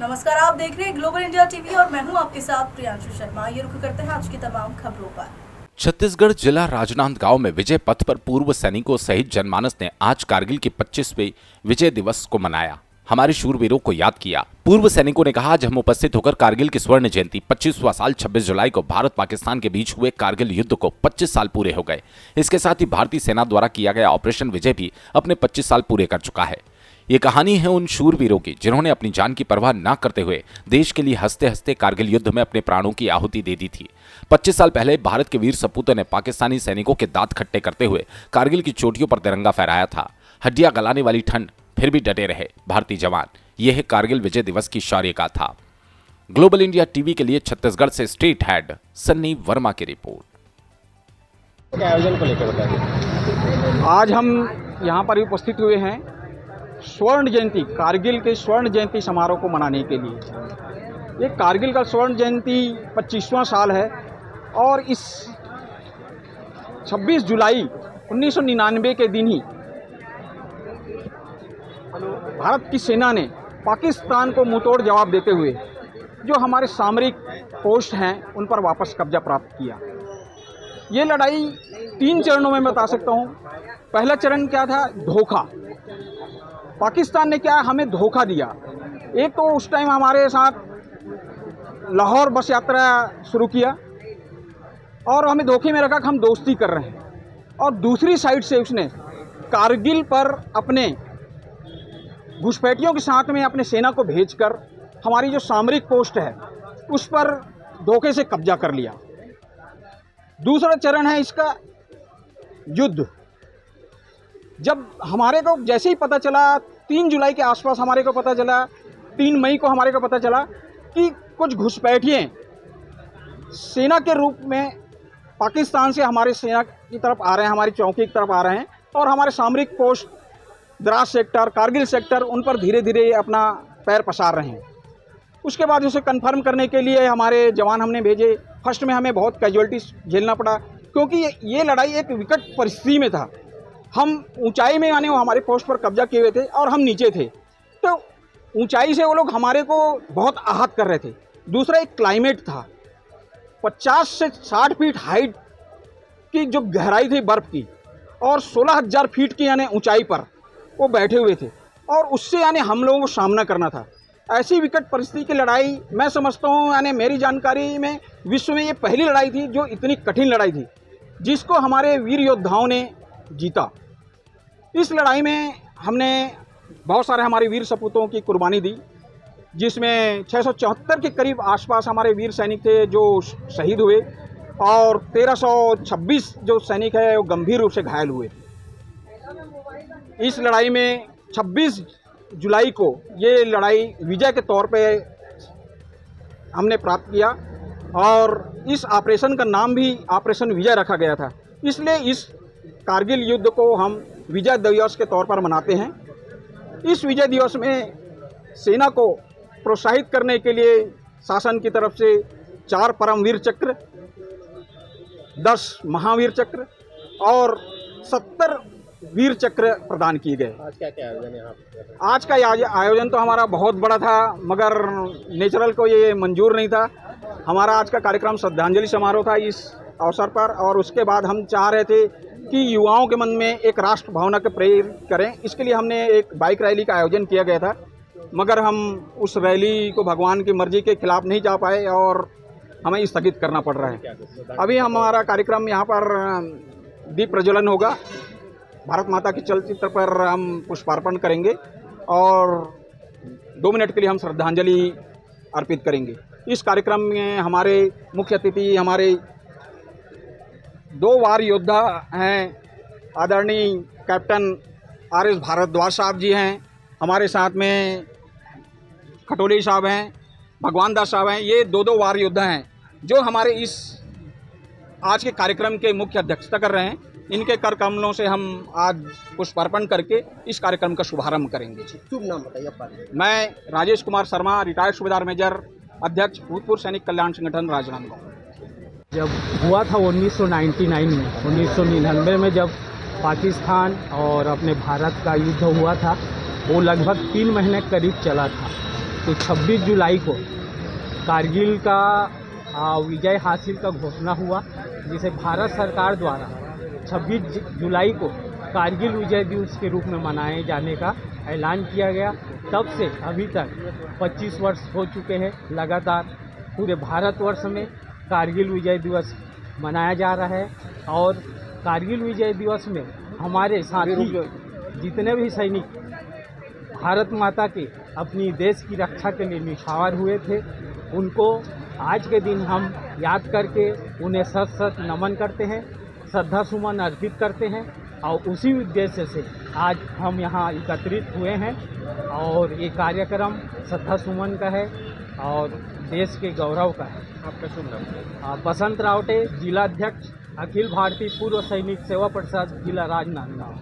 नमस्कार, आप देख रहे हैं ग्लोबल इंडिया टीवी और मैं हूं आपके साथ प्रियांशु शर्मा। ये रुक करते हैं आज की तमाम खबरों पर। छत्तीसगढ़ जिला राजनांदगांव में विजय पथ पर पूर्व सैनिकों सहित जनमानस ने आज कारगिल के 25वें विजय दिवस को मनाया, हमारे शूरवीरों को याद किया। पूर्व सैनिकों ने कहा, आज हम उपस्थित होकर कारगिल की स्वर्ण जयंती 25वां साल 26 जुलाई को भारत पाकिस्तान के बीच हुए कारगिल युद्ध को 25 साल पूरे हो गए। इसके साथ ही भारतीय सेना द्वारा किया गया ऑपरेशन विजय भी अपने 25 साल पूरे कर चुका है। ये कहानी है उन शूरवीरों की जिन्होंने अपनी जान की परवाह न करते हुए देश के लिए हंसते हंसते कारगिल युद्ध में अपने प्राणों की आहुति दे दी थी। 25 साल पहले भारत के वीर सपूतों ने पाकिस्तानी सैनिकों के दांत खट्टे करते हुए कारगिल की चोटियों पर तिरंगा फहराया था। हड्डियां गलाने वाली ठंड, फिर भी डटे रहे भारतीय जवान। यह है कारगिल विजय दिवस की शौर्य गाथा। ग्लोबल इंडिया टीवी के लिए छत्तीसगढ़ से स्टेट हेड सन्नी वर्मा की रिपोर्ट। आयोजन को लेकर बताइए। आज हम यहाँ पर उपस्थित हुए हैं स्वर्ण जयंती, कारगिल के स्वर्ण जयंती समारोह को मनाने के लिए। ये कारगिल का स्वर्ण जयंती 25वां साल है और इस 26 जुलाई 1999 के दिन ही भारत की सेना ने पाकिस्तान को मुंहतोड़ जवाब देते हुए जो हमारे सामरिक पोस्ट हैं उन पर वापस कब्जा प्राप्त किया। ये लड़ाई 3 चरणों में बता सकता हूँ। पहला चरण क्या था? धोखा। पाकिस्तान ने क्या हमें धोखा दिया। एक तो उस टाइम हमारे साथ लाहौर बस यात्रा शुरू किया और हमें धोखे में रखा कि हम दोस्ती कर रहे हैं, और दूसरी साइड से उसने कारगिल पर अपने घुसपैठियों के साथ में अपने सेना को भेजकर हमारी जो सामरिक पोस्ट है उस पर धोखे से कब्जा कर लिया। दूसरा चरण है इसका युद्ध। जब हमारे को जैसे ही पता चला, 3 जुलाई के आसपास हमारे को पता चला, 3 मई को हमारे को पता चला कि कुछ घुसपैठिए सेना के रूप में पाकिस्तान से हमारे सेना की तरफ आ रहे हैं, हमारी चौकी की तरफ आ रहे हैं और हमारे सामरिक post Dras sector, Kargil sector, उन पर धीरे धीरे अपना पैर पसार रहे हैं। उसके बाद उसे कंफर्म करने के लिए हमारे जवान हमने भेजे। फर्स्ट में हमें बहुत कैजुअल्टीज झेलना पड़ा क्योंकि ये लड़ाई एक विकट परिस्थिति में था। हम ऊंचाई में यानी वो हमारे पोस्ट पर कब्जा किए हुए थे और हम नीचे थे, तो ऊंचाई से वो लोग हमारे को बहुत आहत कर रहे थे। दूसरा एक क्लाइमेट था, 50 से 60 फीट हाइट की जो गहराई थी बर्फ़ की और 16,000 फीट की यानी ऊंचाई पर वो बैठे हुए थे और उससे यानी हम लोगों को सामना करना था। ऐसी विकट परिस्थिति की लड़ाई मैं समझता हूँ, यानी मेरी जानकारी में विश्व में ये पहली लड़ाई थी जो इतनी कठिन लड़ाई थी जिसको हमारे वीर योद्धाओं ने जीता। इस लड़ाई में हमने बहुत सारे हमारे वीर सपूतों की कुर्बानी दी, जिसमें 674 के करीब आसपास हमारे वीर सैनिक थे जो शहीद हुए और 1326 जो सैनिक है वो गंभीर रूप से घायल हुए। इस लड़ाई में 26 जुलाई को ये लड़ाई विजय के तौर पे हमने प्राप्त किया और इस ऑपरेशन का नाम भी ऑपरेशन विजय रखा गया था। इसलिए इस कारगिल युद्ध को हम विजय दिवस के तौर पर मनाते हैं। इस विजय दिवस में सेना को प्रोत्साहित करने के लिए शासन की तरफ से 4 परमवीर चक्र, 10 महावीर चक्र और 70 वीर चक्र प्रदान किए गए। आज क्या आयोजन है यहाँ पर? आज का आयोजन तो हमारा बहुत बड़ा था मगर नेचुरल को ये मंजूर नहीं था। हमारा आज का कार्यक्रम श्रद्धांजलि समारोह था इस अवसर पर, और उसके बाद हम चाह रहे थे कि युवाओं के मन में एक राष्ट्र भावना को प्रेरित करें। इसके लिए हमने एक बाइक रैली का आयोजन किया गया था, मगर हम उस रैली को भगवान की मर्जी के खिलाफ नहीं जा पाए और हमें स्थगित करना पड़ रहा है। अभी हमारा कार्यक्रम यहाँ पर दीप प्रज्वलन होगा, भारत माता के चलचित्र पर हम पुष्पार्पण करेंगे और 2 मिनट के लिए हम श्रद्धांजलि अर्पित करेंगे। इस कार्यक्रम में हमारे मुख्य अतिथि हमारे 2 वार योद्धा हैं, आदरणीय कैप्टन RS भारद्वाज साहब जी हैं, हमारे साथ में खटोली साहब हैं, भगवान दास साहब हैं। ये 2 वार योद्धा हैं जो हमारे इस आज के कार्यक्रम के मुख्य अध्यक्षता कर रहे हैं। इनके कर कमलों से हम आज पुष्पार्पण करके इस कार्यक्रम का शुभारंभ करेंगे। शुभ नाम बताइए आपका। मैं राजेश कुमार शर्मा, रिटायर्ड सूबेदार मेजर, अध्यक्ष भूतपूर्व सैनिक कल्याण संगठन राजनांदगांव। जब हुआ था 1999 में, 1999 में जब पाकिस्तान और अपने भारत का युद्ध हुआ था, वो लगभग 3 महीने करीब चला था। तो 26 जुलाई को कारगिल का विजय हासिल का घोषणा हुआ, जिसे भारत सरकार द्वारा 26 जुलाई को कारगिल विजय दिवस के रूप में मनाए जाने का ऐलान किया गया। तब से अभी तक 25 वर्ष हो चुके हैं। लगातार पूरे भारतवर्ष में कारगिल विजय दिवस मनाया जा रहा है और कारगिल विजय दिवस में हमारे साथी जितने भी सैनिक भारत माता के अपनी देश की रक्षा के लिए निछावर हुए थे, उनको आज के दिन हम याद करके उन्हें सत सत नमन करते हैं, श्रद्धा सुमन अर्पित करते हैं और उसी उद्देश्य से आज हम यहाँ एकत्रित हुए हैं और ये कार्यक्रम श्रद्धा सुमन का है और देश के गौरव का है। आपका शुभ नाम? बसंत रावटे, जिला अध्यक्ष, अखिल भारतीय पूर्व सैनिक सेवा परिषद, जिला राजनांदगांव।